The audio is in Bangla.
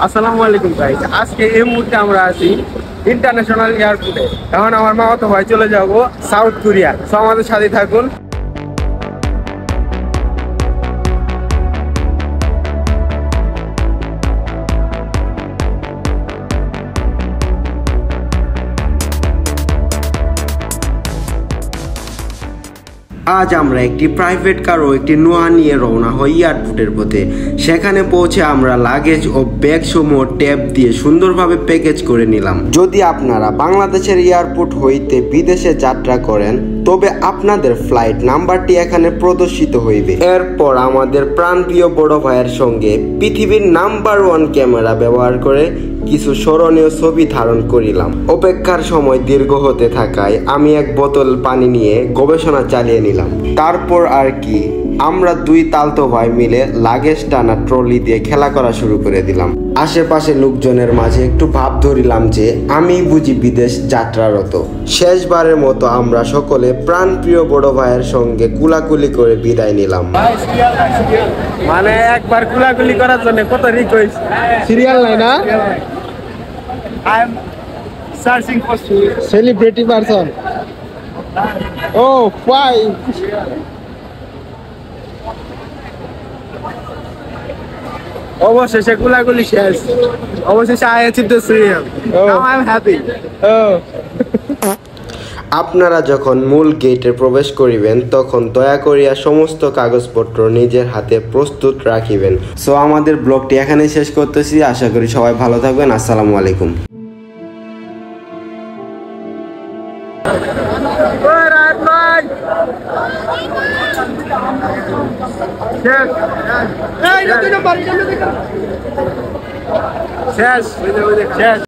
আসসালামু আলাইকুম গাইস। আজকে এই মুহূর্তে আমরা আছি ইন্টারন্যাশনাল এয়ারপোর্টে। এখন আমার মামাতো ভাই চলে যাবো সাউথ কোরিয়া। সো আমাদের সাথে থাকুন। আজ আমরা একটি প্রাইভেট কার ও একটি নোয়া নিয়ে রওনা হই এয়ারপোর্টের পথে। সেখানে পৌঁছে আমরা লাগেজ ও ব্যাগ সমূহ ট্যাব দিয়ে সুন্দরভাবে প্যাকেজ করে নিলাম। যদি আপনারা বাংলাদেশের এয়ারপোর্ট হইতে বিদেশে যাত্রা করেন তবে আপনাদের ফ্লাইট নাম্বারটি এখানে প্রদর্শিত হইবে। এরপর আমাদের প্রাণপ্রিয় বড় ভাইয়ের সঙ্গে পৃথিবীর নাম্বার 1 ক্যামেরা ব্যবহার করে কিছু স্মরণীয় ছবি ধারণ করিলাম। অপেক্ষার সময় দীর্ঘ হতে থাকায় আমি এক বোতল পানি নিয়ে গবেষণা চালিয়ে নিলাম। তারপর আর কি, আমরা দুই তালতো ভাই মিলে লাগেজ টানা ট্রলি দিয়ে খেলা করা শুরু করে দিলাম। আশেপাশে লোকজনের মাঝে একটু ভাব ধরিলাম যে আমি বুঝি বিদেশ যাত্রারত। শেষবারের মতো আমরা সকলে প্রাণপ্রিয় বড় ভাইয়ের সঙ্গে কুলাকুলি করে বিদায় নিলাম। মানে একবার কুলাকুলি করার জন্য কত রিকোয়েস্ট। সিরিয়াল নাই না? I am searching for celebrity person. ও ফাই অবশেষে কুলাকুলি শেষ। অবশেষে I achieved the dream. Now I'm happy. আপনারা যখন মূল গেটে প্রবেশ করিবেন তখন দয়া করিয়া সমস্ত কাগজপত্র নিজের হাতে প্রস্তুত রাখিবেন। সো আমাদের ব্লগটি এখানেই শেষ করতেছি। আশা করি সবাই ভালো থাকবেন। আসসালামু আলাইকুম। শেষ।